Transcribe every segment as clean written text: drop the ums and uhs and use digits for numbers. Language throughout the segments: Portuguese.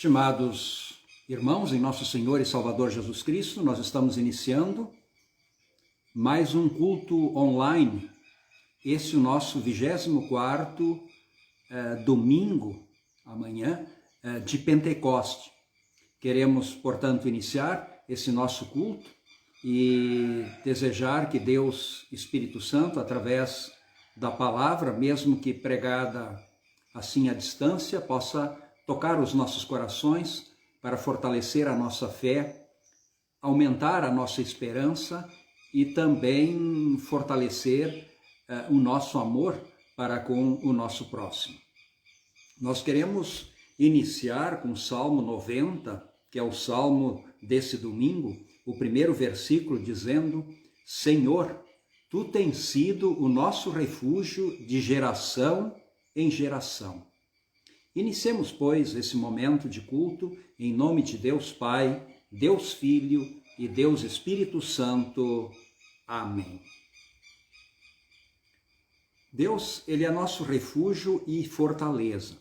Estimados irmãos, em nosso Senhor e Salvador Jesus Cristo, nós estamos iniciando mais um culto online. Esse é o nosso 24º domingo, amanhã, de Pentecoste. Queremos, portanto, iniciar esse nosso culto e desejar que Deus, Espírito Santo, através da palavra, mesmo que pregada assim à distância, possa tocar os nossos corações para fortalecer a nossa fé, aumentar a nossa esperança e também fortalecer o nosso amor para com o nosso próximo. Nós queremos iniciar com o Salmo 90, que é o Salmo desse domingo, o primeiro versículo dizendo: Senhor, Tu tens sido o nosso refúgio de geração em geração. Iniciemos, pois, esse momento de culto em nome de Deus Pai, Deus Filho e Deus Espírito Santo. Amém. Deus, Ele é nosso refúgio e fortaleza,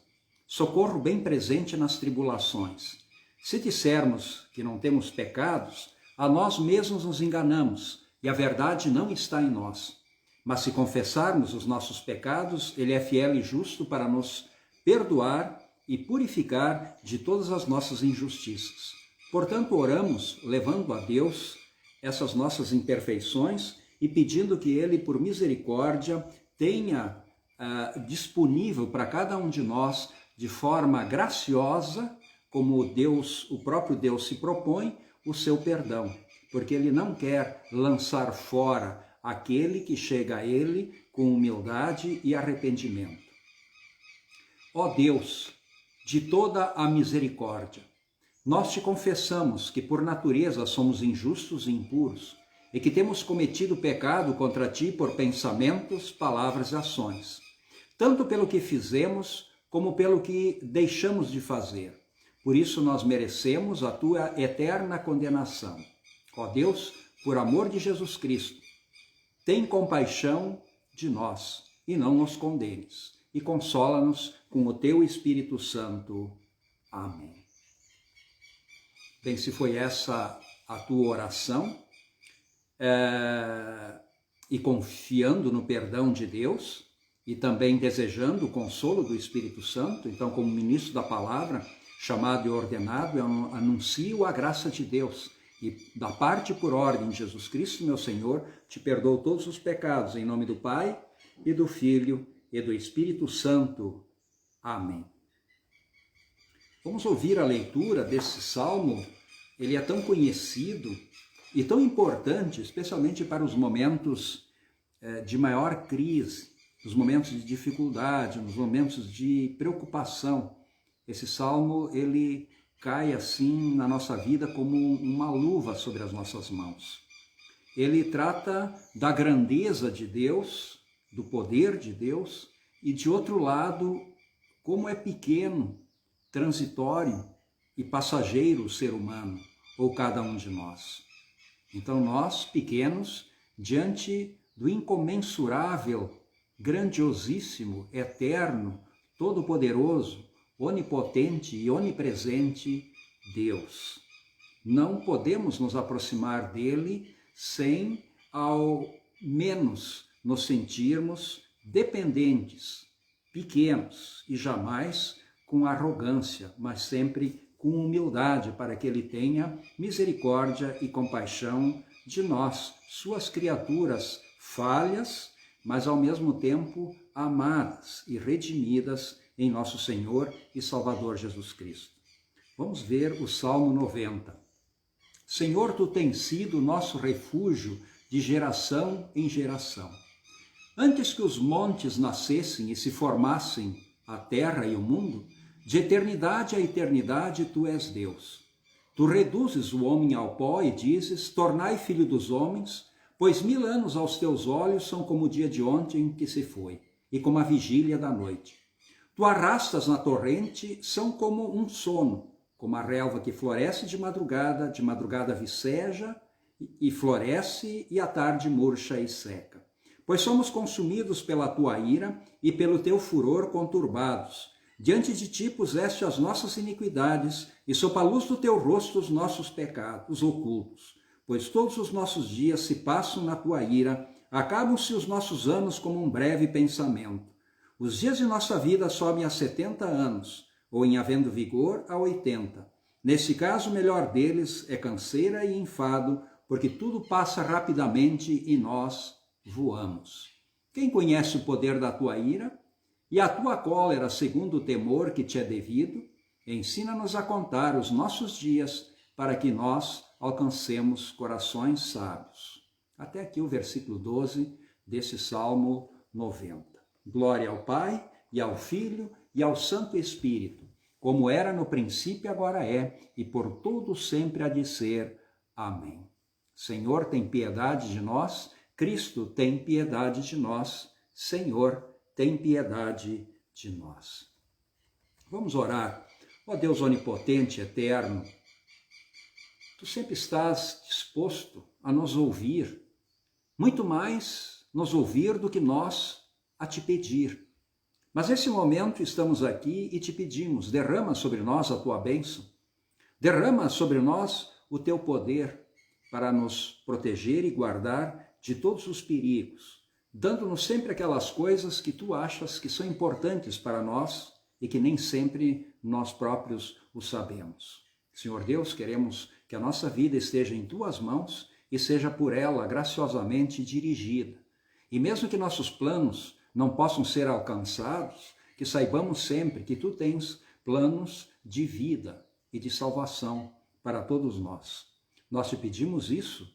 socorro bem presente nas tribulações. Se dissermos que não temos pecados, a nós mesmos nos enganamos e a verdade não está em nós. Mas se confessarmos os nossos pecados, Ele é fiel e justo para nos perdoar e purificar de todas as nossas injustiças. Portanto, oramos levando a Deus essas nossas imperfeições e pedindo que Ele, por misericórdia, tenha disponível para cada um de nós, de forma graciosa, como Deus, o próprio Deus se propõe, o seu perdão, porque Ele não quer lançar fora aquele que chega a Ele com humildade e arrependimento. Ó Deus, de toda a misericórdia, nós te confessamos que por natureza somos injustos e impuros e que temos cometido pecado contra ti por pensamentos, palavras e ações, tanto pelo que fizemos como pelo que deixamos de fazer. Por isso nós merecemos a tua eterna condenação. Ó Deus, por amor de Jesus Cristo, tem compaixão de nós e não nos condenes. E consola-nos com o teu Espírito Santo. Amém. Bem, se foi essa a tua oração, e confiando no perdão de Deus, e também desejando o consolo do Espírito Santo, então, como ministro da palavra, chamado e ordenado, eu anuncio a graça de Deus, e da parte por ordem de Jesus Cristo, meu Senhor, te perdoo todos os pecados, em nome do Pai, e do Filho, e do Espírito Santo. Amém. Vamos ouvir a leitura desse salmo. Ele é tão conhecido e tão importante, especialmente para os momentos de maior crise, os momentos de dificuldade, nos momentos de preocupação. Esse salmo, ele cai assim na nossa vida como uma luva sobre as nossas mãos. Ele trata da grandeza de Deus, do poder de Deus, e de outro lado, como é pequeno, transitório e passageiro o ser humano, ou cada um de nós. Então nós, pequenos, diante do incomensurável, grandiosíssimo, eterno, todo-poderoso, onipotente e onipresente Deus, não podemos nos aproximar dele sem, ao menos, nos sentirmos dependentes, pequenos e jamais com arrogância, mas sempre com humildade, para que ele tenha misericórdia e compaixão de nós, suas criaturas falhas, mas ao mesmo tempo amadas e redimidas em nosso Senhor e Salvador Jesus Cristo. Vamos ver o Salmo 90. Senhor, Tu tens sido nosso refúgio de geração em geração. Antes que os montes nascessem e se formassem a terra e o mundo, de eternidade a eternidade Tu és Deus. Tu reduzes o homem ao pó e dizes: tornai filho dos homens, pois 1000 anos aos teus olhos são como o dia de ontem que se foi, e como a vigília da noite. Tu arrastas na torrente, são como um sono, como a relva que floresce de madrugada viceja e floresce, e à tarde murcha e seca. Pois somos consumidos pela tua ira e pelo teu furor conturbados. Diante de ti puseste as nossas iniquidades, e sob a luz do teu rosto os nossos pecados ocultos. Pois todos os nossos dias se passam na tua ira, acabam-se os nossos anos como um breve pensamento. Os dias de nossa vida sobem a 70 anos, ou em havendo vigor, a 80. Nesse caso, o melhor deles é canseira e enfado, porque tudo passa rapidamente e nós voamos. Quem conhece o poder da tua ira? E a tua cólera, segundo o temor que te é devido? Ensina-nos a contar os nossos dias, para que nós alcancemos corações sábios. Até aqui o versículo 12 desse Salmo 90. Glória ao Pai, e ao Filho, e ao Santo Espírito, como era no princípio, agora é, e por todo sempre há de ser. Amém. Senhor, tem piedade de nós. Cristo, tem piedade de nós. Senhor, tem piedade de nós. Vamos orar. Ó Deus onipotente, eterno, tu sempre estás disposto a nos ouvir, muito mais nos ouvir do que nós a te pedir. Mas nesse momento estamos aqui e te pedimos, derrama sobre nós a tua bênção, derrama sobre nós o teu poder para nos proteger e guardar de todos os perigos, dando-nos sempre aquelas coisas que tu achas que são importantes para nós e que nem sempre nós próprios o sabemos. Senhor Deus, queremos que a nossa vida esteja em tuas mãos e seja por ela graciosamente dirigida. E mesmo que nossos planos não possam ser alcançados, que saibamos sempre que tu tens planos de vida e de salvação para todos nós. Nós te pedimos isso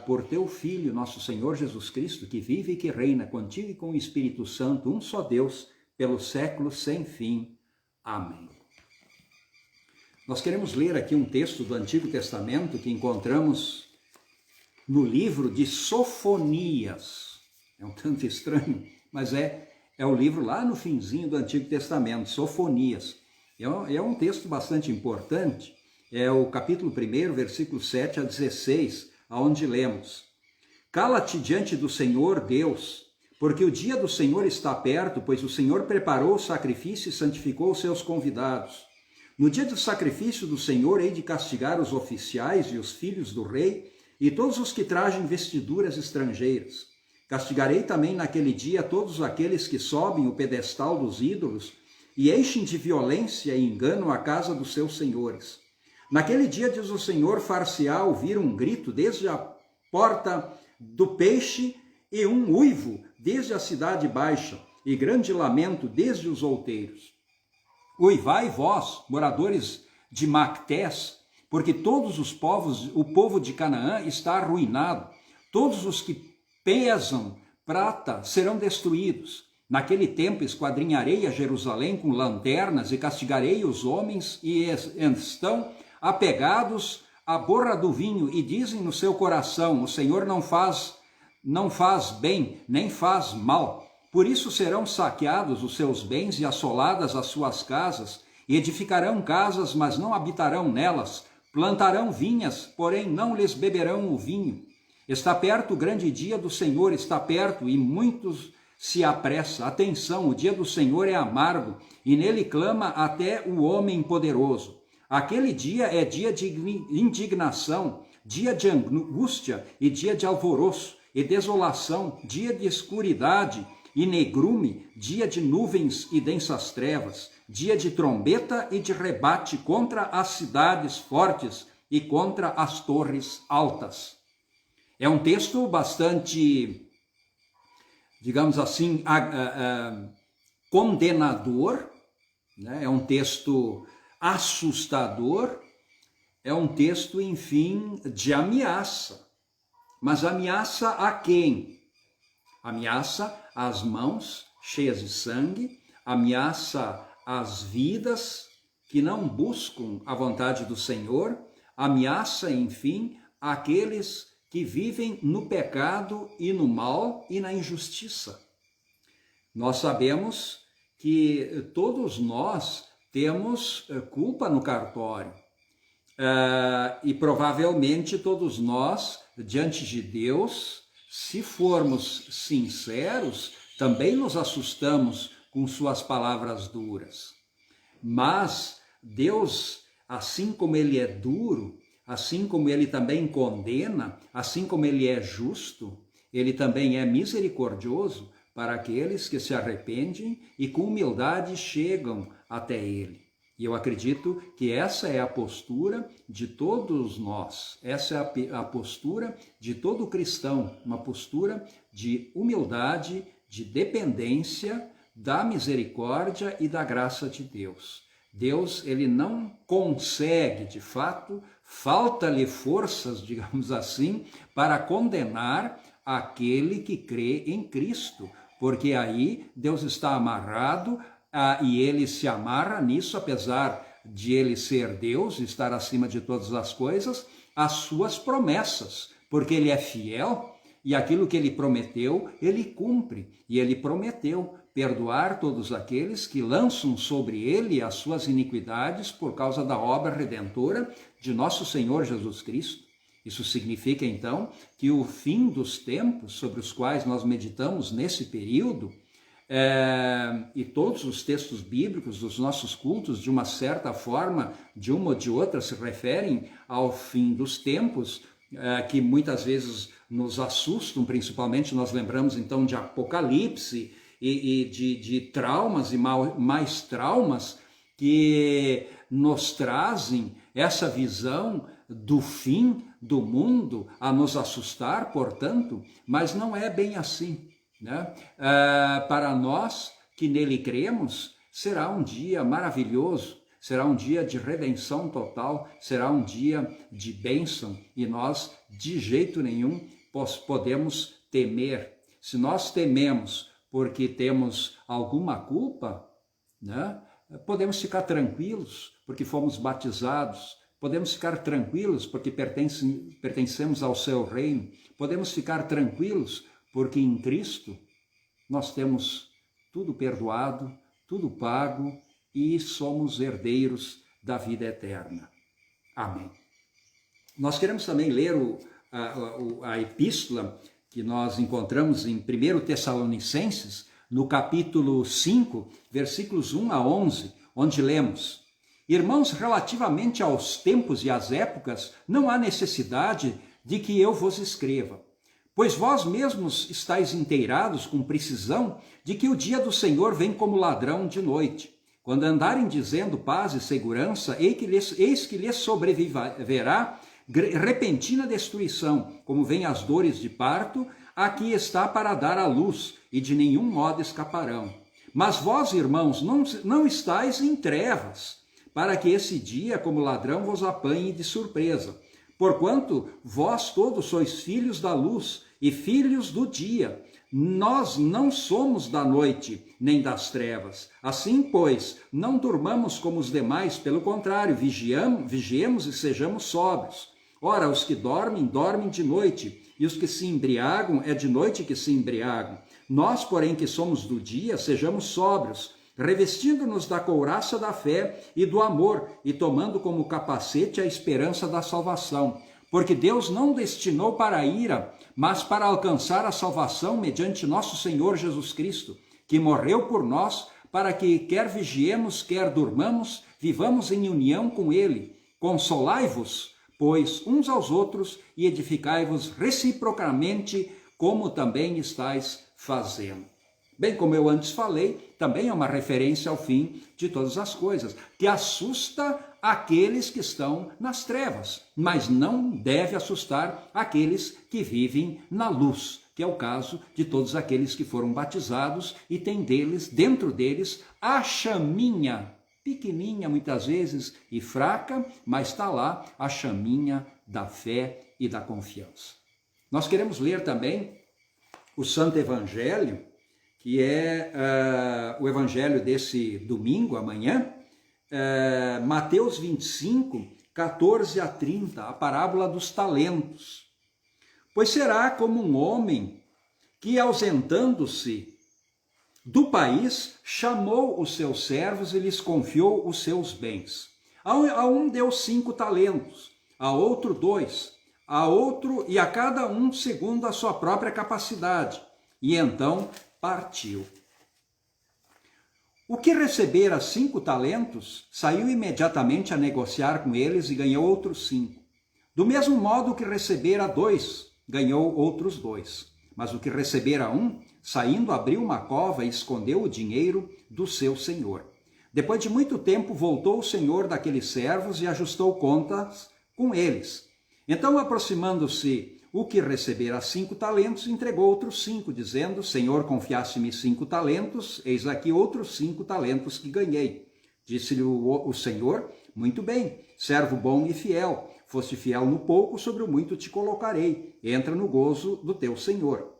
por teu Filho, nosso Senhor Jesus Cristo, que vive e que reina contigo e com o Espírito Santo, um só Deus, pelos séculos sem fim. Amém. Nós queremos ler aqui um texto do Antigo Testamento que encontramos no livro de Sofonias. É um tanto estranho, mas é o livro lá no finzinho do Antigo Testamento, Sofonias. É um texto bastante importante, é o capítulo 1, versículo 7 a 16, aonde lemos: Cala-te diante do Senhor Deus, porque o dia do Senhor está perto, pois o Senhor preparou o sacrifício e santificou os seus convidados. No dia do sacrifício do Senhor hei de castigar os oficiais e os filhos do rei e todos os que trajem vestiduras estrangeiras. Castigarei também naquele dia todos aqueles que sobem o pedestal dos ídolos e enchem de violência e engano a casa dos seus senhores. Naquele dia, diz o Senhor, far-se-á ouvir um grito desde a porta do peixe e um uivo desde a cidade baixa e grande lamento desde os outeiros. Uivai vós, moradores de Mactés, porque todos os povos, o povo de Canaã está arruinado, todos os que pesam prata serão destruídos. Naquele tempo esquadrinharei a Jerusalém com lanternas e castigarei os homens e estão apegados à borra do vinho e dizem no seu coração: o Senhor não faz bem, nem faz mal. Por isso serão saqueados os seus bens e assoladas as suas casas, e edificarão casas, mas não habitarão nelas, plantarão vinhas, porém não lhes beberão o vinho. Está perto o grande dia do Senhor, está perto, e muitos se apressa. Atenção, o dia do Senhor é amargo, e nele clama até o homem poderoso. Aquele dia é dia de indignação, dia de angústia e dia de alvoroço e desolação, dia de escuridade e negrume, dia de nuvens e densas trevas, dia de trombeta e de rebate contra as cidades fortes e contra as torres altas. É um texto bastante, digamos assim, condenador, né? É um texto assustador, é um texto, enfim, de ameaça. Mas ameaça a quem? Ameaça às mãos cheias de sangue, ameaça às vidas que não buscam a vontade do Senhor, ameaça, enfim, àqueles que vivem no pecado e no mal e na injustiça. Nós sabemos que todos nós temos culpa no cartório e provavelmente todos nós, diante de Deus, se formos sinceros, também nos assustamos com suas palavras duras. Mas Deus, assim como Ele é duro, assim como Ele também condena, assim como Ele é justo, Ele também é misericordioso para aqueles que se arrependem e com humildade chegam até Ele. E eu acredito que essa é a postura de todos nós, essa é a postura de todo cristão, uma postura de humildade, de dependência da misericórdia e da graça de Deus. Deus, ele não consegue, de fato, falta-lhe forças, digamos assim, para condenar aquele que crê em Cristo, porque aí Deus está amarrado e ele se amarra nisso, apesar de ele ser Deus, estar acima de todas as coisas, as suas promessas, porque ele é fiel e aquilo que ele prometeu, ele cumpre. E ele prometeu perdoar todos aqueles que lançam sobre ele as suas iniquidades por causa da obra redentora de nosso Senhor Jesus Cristo. Isso significa, então, que o fim dos tempos sobre os quais nós meditamos nesse período, e todos os textos bíblicos dos nossos cultos, de uma certa forma, de uma ou de outra, se referem ao fim dos tempos, que muitas vezes nos assustam, principalmente nós lembramos então de Apocalipse e de traumas e mais traumas que nos trazem essa visão do fim do mundo a nos assustar, portanto, mas não é bem assim, né? Para nós que nele cremos, será um dia maravilhoso, será um dia de redenção total, será um dia de bênção e nós de jeito nenhum podemos temer. Se nós tememos porque temos alguma culpa, né? Podemos ficar tranquilos porque fomos batizados, podemos ficar tranquilos porque pertencemos ao seu reino, podemos ficar tranquilos porque em Cristo nós temos tudo perdoado, tudo pago e somos herdeiros da vida eterna. Amém. Nós queremos também ler a epístola que nós encontramos em 1 Tessalonicenses, no capítulo 5, versículos 1 a 11, onde lemos: Irmãos, relativamente aos tempos e às épocas, não há necessidade de que eu vos escreva, pois vós mesmos estáis inteirados com precisão de que o dia do Senhor vem como ladrão de noite. Quando andarem dizendo paz e segurança, eis que lhes sobreviverá repentina destruição, como vem as dores de parto, aqui está para dar à luz, e de nenhum modo escaparão. Mas vós, irmãos, não estáis em trevas, para que esse dia, como ladrão, vos apanhe de surpresa. Porquanto vós todos sois filhos da luz e filhos do dia. Nós não somos da noite, nem das trevas. Assim, pois, não durmamos como os demais, pelo contrário, vigiemos e sejamos sóbrios. Ora, os que dormem, dormem de noite, e os que se embriagam, é de noite que se embriagam. Nós, porém, que somos do dia, sejamos sóbrios, revestindo-nos da couraça da fé e do amor, e tomando como capacete a esperança da salvação. Porque Deus não destinou para a ira, mas para alcançar a salvação mediante nosso Senhor Jesus Cristo, que morreu por nós, para que quer vigiemos, quer durmamos, vivamos em união com Ele. Consolai-vos, pois, uns aos outros, e edificai-vos reciprocamente, como também estáis fazendo. Bem, como eu antes falei, também é uma referência ao fim de todas as coisas, que assusta aqueles que estão nas trevas, mas não deve assustar aqueles que vivem na luz, que é o caso de todos aqueles que foram batizados e tem dentro deles, a chaminha, pequenininha muitas vezes e fraca, mas está lá a chaminha da fé e da confiança. Nós queremos ler também o Santo Evangelho, que é o evangelho desse domingo, amanhã, Mateus 25, 14 a 30, a parábola dos talentos. Pois será como um homem que, ausentando-se do país, chamou os seus servos e lhes confiou os seus bens. A um deu 5 talentos, a outro 2, a outro e a cada um segundo a sua própria capacidade. E então partiu. O que recebera 5 talentos, saiu imediatamente a negociar com eles e ganhou outros 5. Do mesmo modo que recebera 2, ganhou outros 2. Mas o que recebera 1, saindo, abriu uma cova e escondeu o dinheiro do seu senhor. Depois de muito tempo, voltou o senhor daqueles servos e ajustou contas com eles. Então, aproximando-se o que recebera 5 talentos, entregou outros 5, dizendo: Senhor, confiaste-me 5 talentos, eis aqui outros 5 talentos que ganhei. Disse-lhe o Senhor: muito bem, servo bom e fiel. Foste fiel no pouco, sobre o muito te colocarei. Entra no gozo do teu Senhor.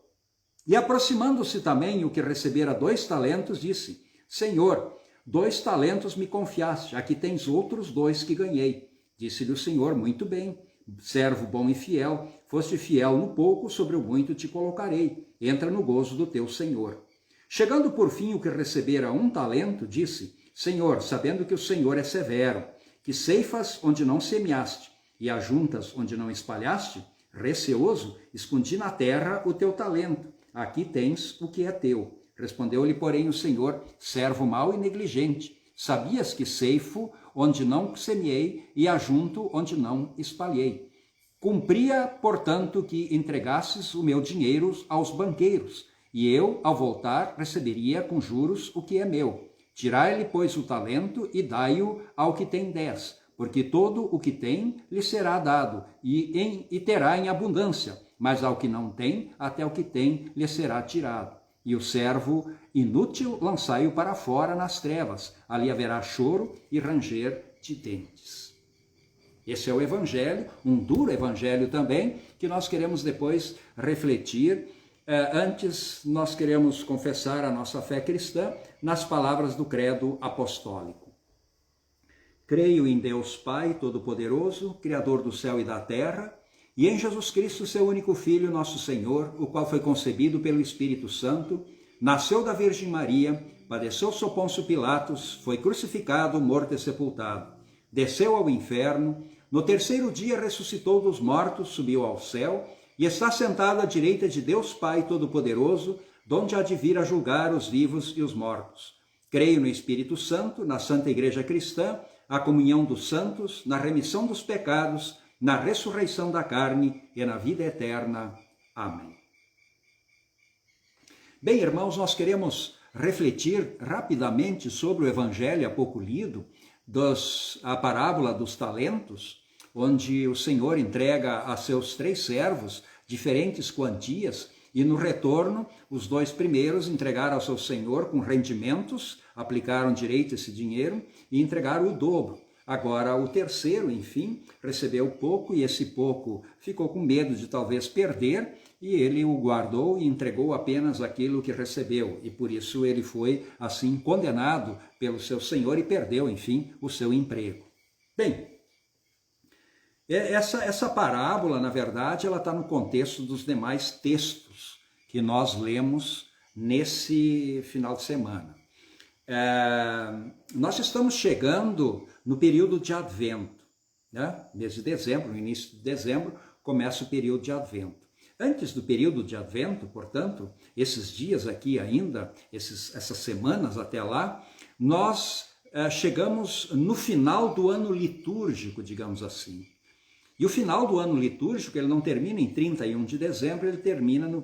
E aproximando-se também o que recebera 2 talentos, disse: Senhor, 2 talentos me confiaste, aqui tens outros 2 que ganhei. Disse-lhe o Senhor: muito bem, servo bom e fiel, foste fiel no pouco, sobre o muito te colocarei. Entra no gozo do teu Senhor. Chegando por fim o que recebera 1 talento, disse: Senhor, sabendo que o Senhor é severo, que ceifas onde não semeaste, e ajuntas onde não espalhaste, receoso, escondi na terra o teu talento. Aqui tens o que é teu. Respondeu-lhe, porém, o Senhor: servo mau e negligente, sabias que ceifo onde não semeei e ajunto onde não espalhei. Cumpria, portanto, que entregasses o meu dinheiro aos banqueiros, e eu, ao voltar, receberia com juros o que é meu. Tirai-lhe, pois, o talento e dai-o ao que tem 10, porque todo o que tem lhe será dado, e terá em abundância, mas ao que não tem, até o que tem lhe será tirado. E o servo inútil lançai-o para fora nas trevas, ali haverá choro e ranger de dentes. Esse é o evangelho, um duro evangelho também, que nós queremos depois refletir. Antes, nós queremos confessar a nossa fé cristã nas palavras do credo apostólico. Creio em Deus Pai Todo-Poderoso, Criador do céu e da terra, e em Jesus Cristo, seu único Filho, nosso Senhor, o qual foi concebido pelo Espírito Santo, nasceu da Virgem Maria, padeceu sob Pôncio Pilatos, foi crucificado, morto e sepultado, desceu ao inferno, no terceiro dia ressuscitou dos mortos, subiu ao céu e está sentado à direita de Deus Pai Todo-Poderoso, donde há de vir a julgar os vivos e os mortos. Creio no Espírito Santo, na Santa Igreja Cristã, a comunhão dos santos, na remissão dos pecados, na ressurreição da carne e na vida eterna. Amém. Bem, irmãos, nós queremos refletir rapidamente sobre o evangelho há pouco lido, a parábola dos talentos, onde o Senhor entrega a seus 3 servos diferentes quantias, e no retorno, os 2 primeiros entregaram ao seu Senhor com rendimentos, aplicaram direito esse dinheiro e entregaram o dobro. Agora o terceiro, enfim, recebeu pouco e esse pouco ficou com medo de talvez perder e ele o guardou e entregou apenas aquilo que recebeu. E por isso ele foi assim condenado pelo seu Senhor e perdeu, enfim, o seu emprego. Bem, essa parábola, na verdade, ela está no contexto dos demais textos que nós lemos nesse final de semana. Nós estamos chegando no período de Advento, né? Mês de dezembro, no início de dezembro, começa o período de Advento. Antes do período de Advento, portanto, esses dias aqui ainda, essas semanas até lá, nós chegamos no final do ano litúrgico, digamos assim. E o final do ano litúrgico, ele não termina em 31 de dezembro, ele termina no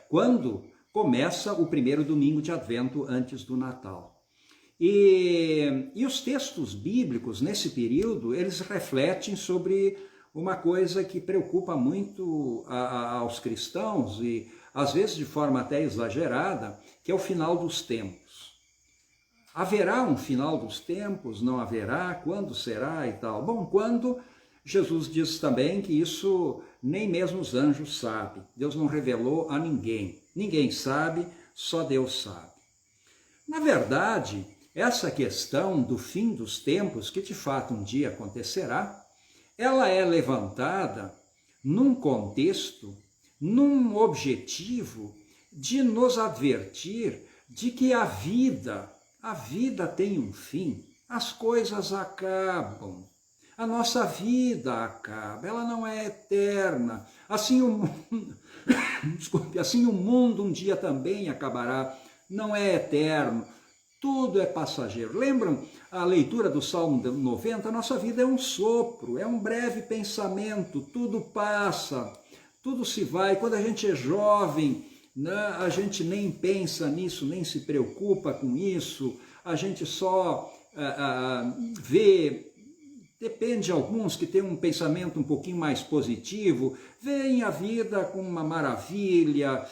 quando começa o primeiro domingo de Advento antes do Natal. E os textos bíblicos nesse período, eles refletem sobre uma coisa que preocupa muito aos cristãos e às vezes de forma até exagerada, que é o final dos tempos. Haverá um final dos tempos? Não haverá? Quando será e tal? Bom, quando Jesus diz também que isso nem mesmo os anjos sabem. Deus não revelou a ninguém. Ninguém sabe, só Deus sabe. Na verdade, essa questão do fim dos tempos, que de fato um dia acontecerá, ela é levantada num contexto, num objetivo de nos advertir de que a vida tem um fim, as coisas acabam, a nossa vida acaba, ela não é eterna, assim assim o mundo um dia também acabará, não é eterno. Tudo é passageiro. Lembram a leitura do Salmo 90? Nossa vida é um sopro, é um breve pensamento, tudo passa, tudo se vai. Quando a gente é jovem, né, a gente nem pensa nisso, nem se preocupa com isso, a gente só vê. Depende de alguns que têm um pensamento um pouquinho mais positivo, veem a vida como uma maravilha,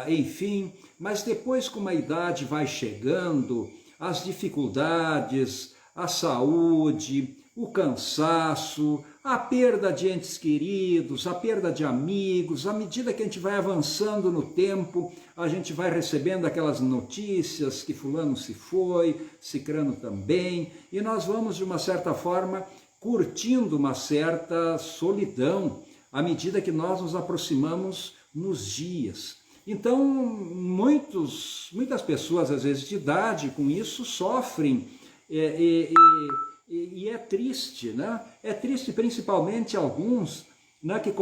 enfim, mas depois, como a idade vai chegando, as dificuldades, a saúde, o cansaço, a perda de entes queridos, a perda de amigos, à medida que a gente vai avançando no tempo, a gente vai recebendo aquelas notícias que fulano se foi, cicrano também, e nós vamos, de uma certa forma, curtindo uma certa solidão, à medida que nós nos aproximamos nos dias. Então, muitas pessoas, às vezes, de idade, com isso, sofrem e é triste, né? É triste principalmente alguns, né, que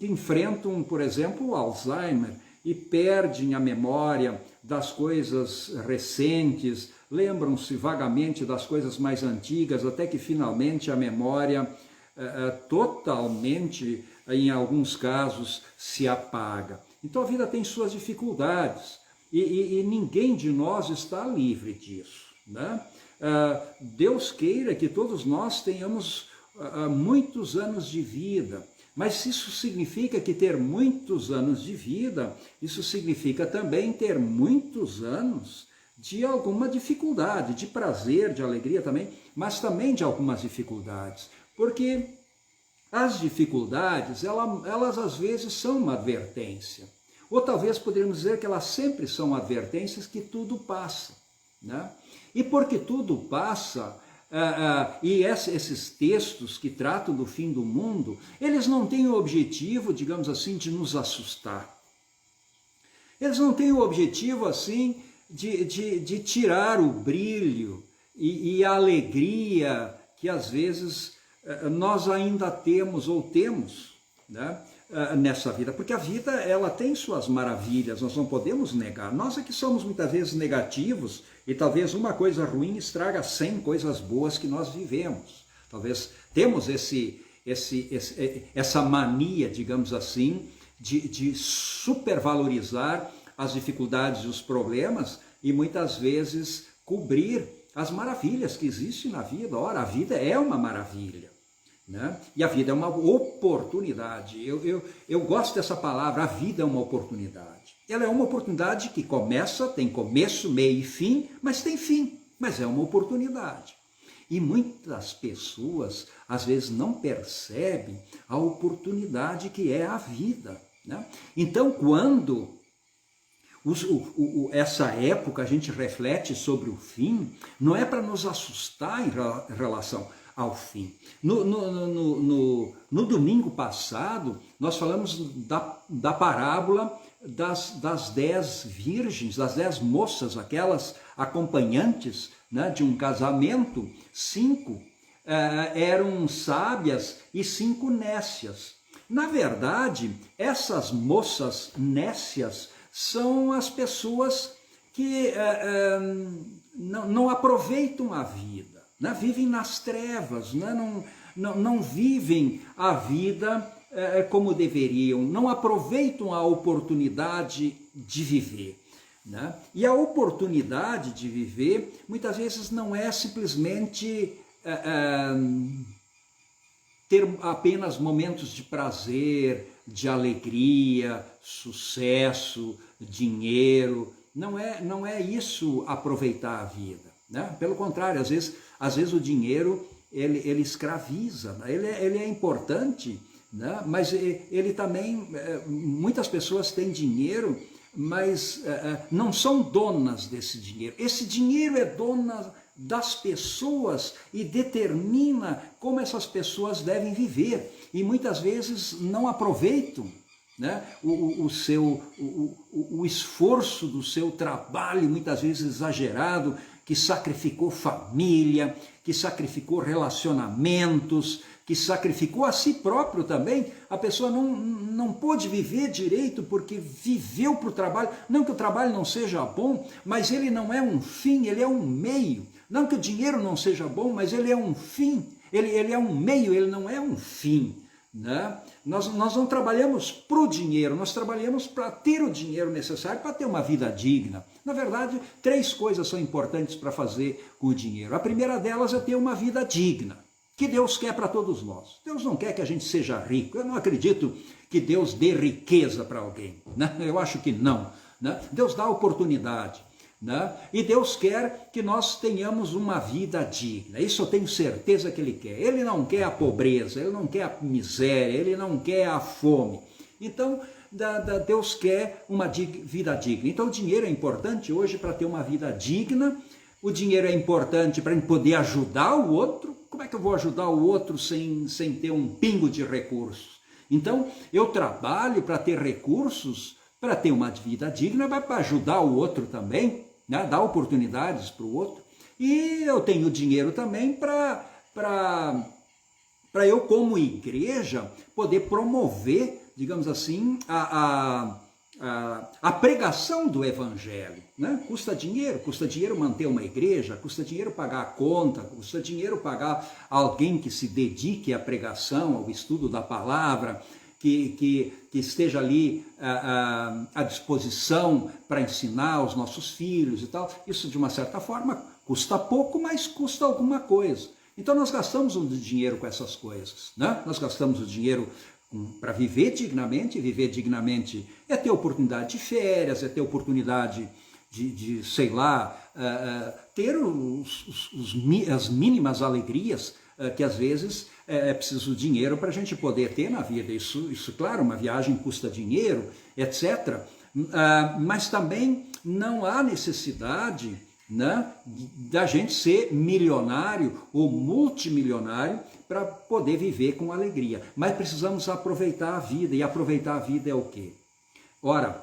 enfrentam, por exemplo, o Alzheimer e perdem a memória das coisas recentes, lembram-se vagamente das coisas mais antigas, até que finalmente a memória totalmente, em alguns casos, se apaga. Então a vida tem suas dificuldades e ninguém de nós está livre disso, né? Deus queira que todos nós tenhamos muitos anos de vida, mas isso significa que ter muitos anos de vida, isso significa também ter muitos anos de alguma dificuldade, de prazer, de alegria também, mas também de algumas dificuldades, porque as dificuldades, elas às vezes são uma advertência, ou talvez poderíamos dizer que elas sempre são advertências que tudo passa, né? E porque tudo passa, e esses textos que tratam do fim do mundo, eles não têm o objetivo, digamos assim, de nos assustar. Eles não têm o objetivo, assim, de tirar o brilho e a alegria que às vezes nós ainda temos ou temos, né, nessa vida, porque a vida ela tem suas maravilhas, nós não podemos negar. Nós é que somos muitas vezes negativos e talvez uma coisa ruim estraga 100 coisas boas que nós vivemos. Talvez temos essa mania, digamos assim, de supervalorizar as dificuldades e os problemas e muitas vezes cobrir as maravilhas que existem na vida. Ora, a vida é uma maravilha, né? E a vida é uma oportunidade. Eu gosto dessa palavra, a vida é uma oportunidade. Ela é uma oportunidade que tem começo, meio e fim, mas tem fim, mas é uma oportunidade. E muitas pessoas, às vezes, não percebem a oportunidade que é a vida, né? Então, quando essa época a gente reflete sobre o fim, não é para nos assustar em relação ao fim. No domingo passado, nós falamos da parábola das 10 virgens, das 10 moças, aquelas acompanhantes, né, de um casamento. 5 eram sábias e 5 nécias. Na verdade, essas moças nécias são as pessoas que não aproveitam a vida, né? Vivem nas trevas, né? Não vivem a vida como deveriam, não aproveitam a oportunidade de viver, né? E a oportunidade de viver muitas vezes não é simplesmente ter apenas momentos de prazer, de alegria, sucesso, dinheiro. Não é isso aproveitar a vida, né? Pelo contrário, às vezes o dinheiro ele escraviza, né? Ele é importante, né? Mas ele também, muitas pessoas têm dinheiro, mas não são donas desse dinheiro. Esse dinheiro é dona das pessoas e determina como essas pessoas devem viver. E muitas vezes não aproveitam, né, o esforço do seu trabalho, muitas vezes exagerado, que sacrificou família, que sacrificou relacionamentos, que sacrificou a si próprio também, a pessoa não pôde viver direito porque viveu para o trabalho. Não que o trabalho não seja bom, mas ele não é um fim, ele é um meio. Não que o dinheiro não seja bom, mas ele é um fim, ele é um meio, ele não é um fim. Né? Nós não trabalhamos para o dinheiro, nós trabalhamos para ter o dinheiro necessário para ter uma vida digna. Na verdade, 3 coisas são importantes para fazer com o dinheiro. A primeira delas é ter uma vida digna, que Deus quer para todos nós. Deus não quer que a gente seja rico. Eu não acredito que Deus dê riqueza para alguém. Né? Eu acho que não. Né? Deus dá oportunidade. Né? E Deus quer que nós tenhamos uma vida digna. Isso eu tenho certeza que Ele quer. Ele não quer a pobreza, Ele não quer a miséria, Ele não quer a fome. Então, Deus quer uma vida digna. Então, o dinheiro é importante hoje para ter uma vida digna. O dinheiro é importante para poder ajudar o outro. Como é que eu vou ajudar o outro sem ter um pingo de recursos? Então, eu trabalho para ter recursos, para ter uma vida digna, para ajudar o outro também, né? Dar oportunidades para o outro. E eu tenho dinheiro também para eu, como igreja, poder promover, digamos assim, a pregação do evangelho. Né? Custa dinheiro manter uma igreja, custa dinheiro pagar a conta, custa dinheiro pagar alguém que se dedique à pregação, ao estudo da palavra, que esteja ali à disposição para ensinar os nossos filhos e tal. Isso, de uma certa forma, custa pouco, mas custa alguma coisa. Então, nós gastamos o dinheiro com essas coisas. Né? Nós gastamos o dinheiro para viver dignamente é ter oportunidade de férias, é ter oportunidade de sei lá, ter as mínimas alegrias que às vezes é preciso dinheiro para a gente poder ter na vida. Isso, claro, uma viagem custa dinheiro, etc. Mas também não há necessidade, né, da gente ser milionário ou multimilionário para poder viver com alegria. Mas precisamos aproveitar a vida, e aproveitar a vida é o quê? Ora,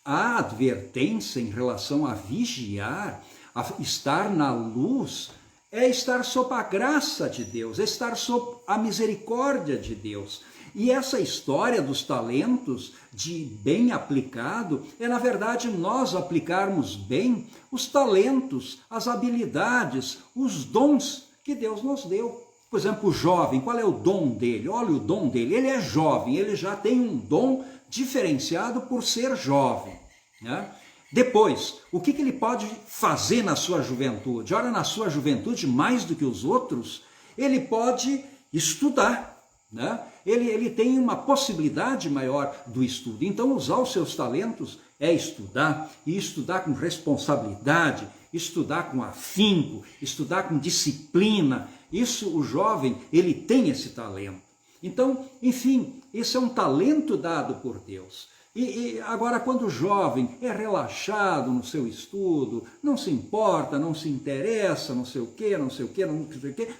a advertência em relação a vigiar, a estar na luz, é estar sob a graça de Deus, é estar sob a misericórdia de Deus. E essa história dos talentos, de bem aplicado, é na verdade nós aplicarmos bem os talentos, as habilidades, os dons que Deus nos deu. Por exemplo, o jovem, qual é o dom dele? Olha o dom dele, ele é jovem, ele já tem um dom diferenciado por ser jovem. Né? Depois, o que ele pode fazer na sua juventude? Ora, na sua juventude, mais do que os outros, ele pode estudar. Né? Ele tem uma possibilidade maior do estudo. Então, usar os seus talentos é estudar, e estudar com responsabilidade, estudar com afinco, estudar com disciplina. Isso, o jovem, ele tem esse talento. Então, enfim, esse é um talento dado por Deus. E agora, quando o jovem é relaxado no seu estudo, não se importa, não se interessa, não sei o quê,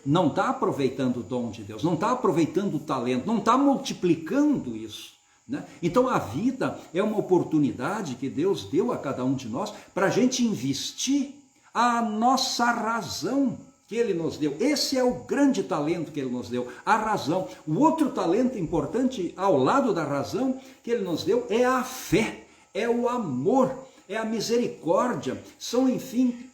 não está aproveitando o dom de Deus, não está aproveitando o talento, não está multiplicando isso. Né? Então, a vida é uma oportunidade que Deus deu a cada um de nós para a gente investir a nossa razão que Ele nos deu. Esse é o grande talento que Ele nos deu, a razão. O outro talento importante ao lado da razão que Ele nos deu é a fé, é o amor, é a misericórdia, são, enfim,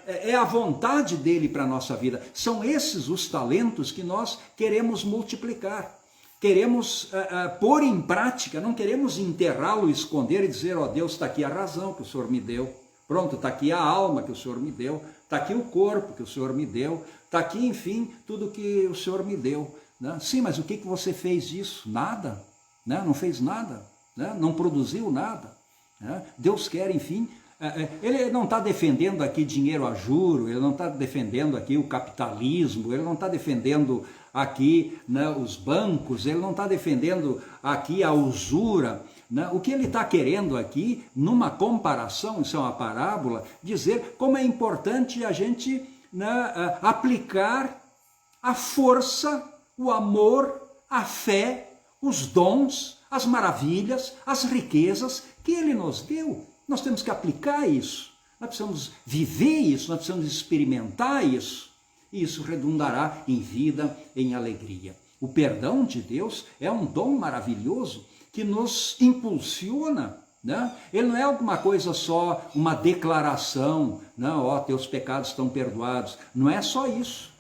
é a vontade dEle para a nossa vida. São esses os talentos que nós queremos multiplicar. Queremos pôr em prática, não queremos enterrá-lo, esconder e dizer, ó, Deus, está aqui a razão que o Senhor me deu. Pronto, está aqui a alma que o Senhor me deu, está aqui o corpo que o Senhor me deu, está aqui, enfim, tudo que o Senhor me deu. Né? Sim, mas o que você fez disso? Nada, né? Não fez nada, né? Não produziu nada. Né? Deus quer, enfim, Ele não está defendendo aqui dinheiro a juro, Ele não está defendendo aqui o capitalismo, Ele não está defendendo aqui, né, os bancos, Ele não está defendendo aqui a usura. Né? O que ele está querendo aqui, numa comparação, isso é uma parábola, dizer como é importante a gente, né, aplicar a força, o amor, a fé, os dons, as maravilhas, as riquezas que Ele nos deu. Nós temos que aplicar isso, nós precisamos viver isso, nós precisamos experimentar isso. e isso redundará em vida, em alegria. O perdão de Deus é um dom maravilhoso que nos impulsiona, né? Ele não é alguma coisa só, uma declaração, não, ó, teus pecados estão perdoados. Não é só isso.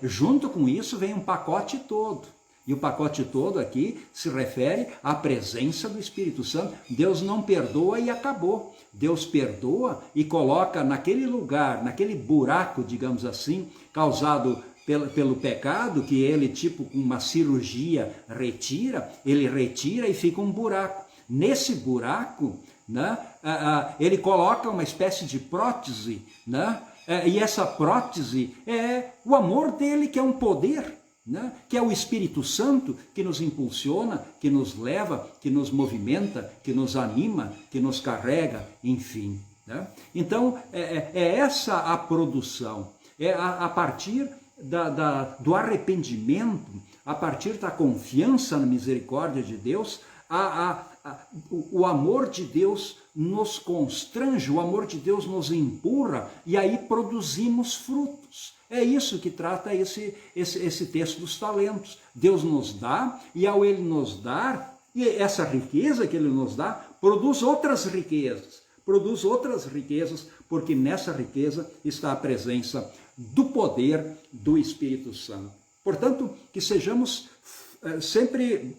Junto com isso vem um pacote todo. E o pacote todo aqui se refere à presença do Espírito Santo. Deus não perdoa e acabou. Deus perdoa e coloca naquele lugar, naquele buraco, digamos assim, causado pelo pecado, que ele, tipo com uma cirurgia, ele retira e fica um buraco. Nesse buraco, né, ele coloca uma espécie de prótese, né, e essa prótese é o amor dele, que é um poder, né, que é o Espírito Santo que nos impulsiona, que nos leva, que nos movimenta, que nos anima, que nos carrega, enfim. Né? Então, é essa a produção, a partir do arrependimento, a partir da confiança na misericórdia de Deus, o amor de Deus nos constrange, o amor de Deus nos empurra e aí produzimos frutos. É isso que trata esse texto dos talentos. Deus nos dá e ao Ele nos dar, e essa riqueza que Ele nos dá, produz outras riquezas, porque nessa riqueza está a presença do poder do Espírito Santo. Portanto, que sejamos sempre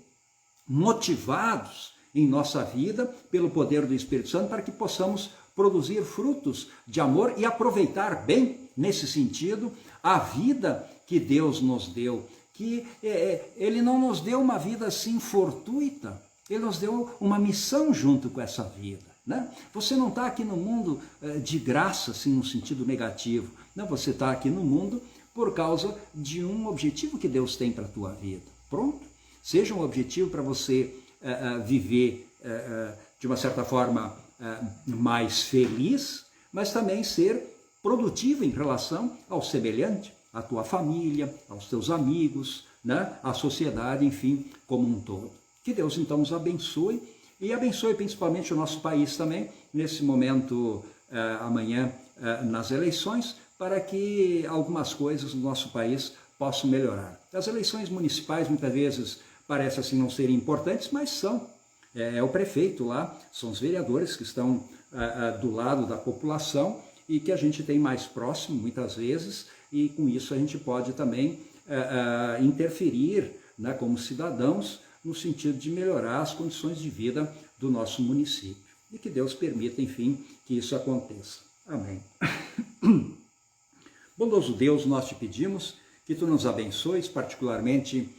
motivados em nossa vida pelo poder do Espírito Santo para que possamos produzir frutos de amor e aproveitar bem, nesse sentido, a vida que Deus nos deu, que Ele não nos deu uma vida assim fortuita, Ele nos deu uma missão junto com essa vida. Né? Você não está aqui no mundo de graça, assim, no sentido negativo. Não, você está aqui no mundo por causa de um objetivo que Deus tem para a tua vida. Pronto? Seja um objetivo para você viver de uma certa forma mais feliz, mas também ser produtivo em relação ao semelhante, à tua família, aos teus amigos, né? À sociedade, enfim, como um todo. Que Deus então nos abençoe e abençoe principalmente o nosso país também, nesse momento amanhã nas eleições, para que algumas coisas no nosso país possam melhorar. As eleições municipais muitas vezes parecem assim não serem importantes, mas são. É o prefeito lá, são os vereadores que estão do lado da população e que a gente tem mais próximo muitas vezes, e com isso a gente pode também interferir, né, como cidadãos, no sentido de melhorar as condições de vida do nosso município. E que Deus permita, enfim, que isso aconteça. Amém. Bondoso Deus, nós te pedimos que tu nos abençoes, particularmente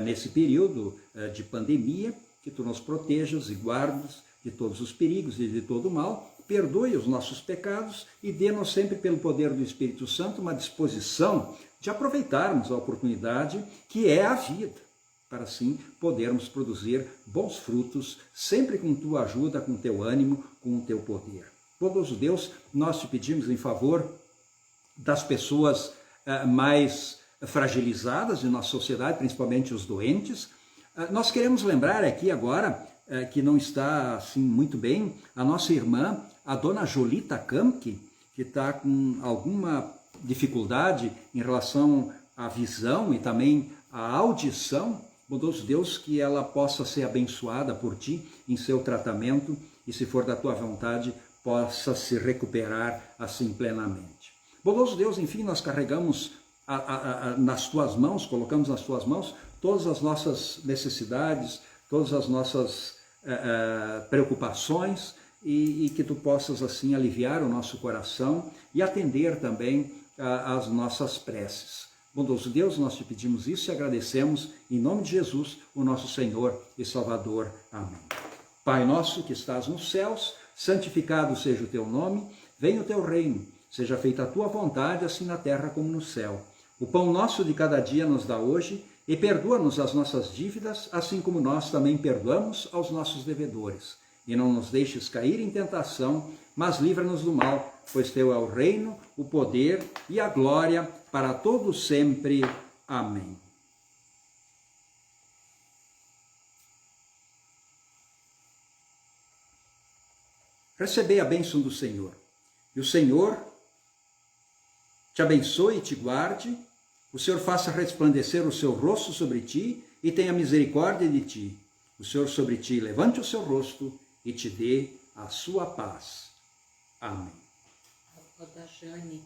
nesse período de pandemia, que tu nos protejas e guardes de todos os perigos e de todo o mal, perdoe os nossos pecados e dê-nos sempre, pelo poder do Espírito Santo, uma disposição de aproveitarmos a oportunidade que é a vida, para assim podermos produzir bons frutos, sempre com tua ajuda, com teu ânimo, com o teu poder. Bondoso Deus, nós te pedimos em favor das pessoas mais fragilizadas de nossa sociedade, principalmente os doentes. Nós queremos lembrar aqui agora, que não está assim muito bem, a nossa irmã, a dona Jolita Kamke, que está com alguma dificuldade em relação à visão e também à audição. Bondoso Deus, que ela possa ser abençoada por ti em seu tratamento e, se for da tua vontade, possa se recuperar assim plenamente. Bondoso Deus, enfim, nós carregamos nas tuas mãos, colocamos nas tuas mãos todas as nossas necessidades, todas as nossas preocupações, e que tu possas assim aliviar o nosso coração e atender também às nossas preces. Bondoso Deus, nós te pedimos isso e agradecemos em nome de Jesus, o nosso Senhor e Salvador. Amém. Pai nosso que estás nos céus, santificado seja o teu nome, venha o teu reino, seja feita a tua vontade, assim na terra como no céu. O pão nosso de cada dia nos dá hoje, e perdoa-nos as nossas dívidas, assim como nós também perdoamos aos nossos devedores. E não nos deixes cair em tentação, mas livra-nos do mal, pois teu é o reino, o poder e a glória para todos sempre. Amém. Recebei a bênção do Senhor. E o Senhor te abençoe e te guarde, o Senhor faça resplandecer o seu rosto sobre ti e tenha misericórdia de ti. O Senhor sobre ti levante o seu rosto e te dê a sua paz. Amém. A avó da Jane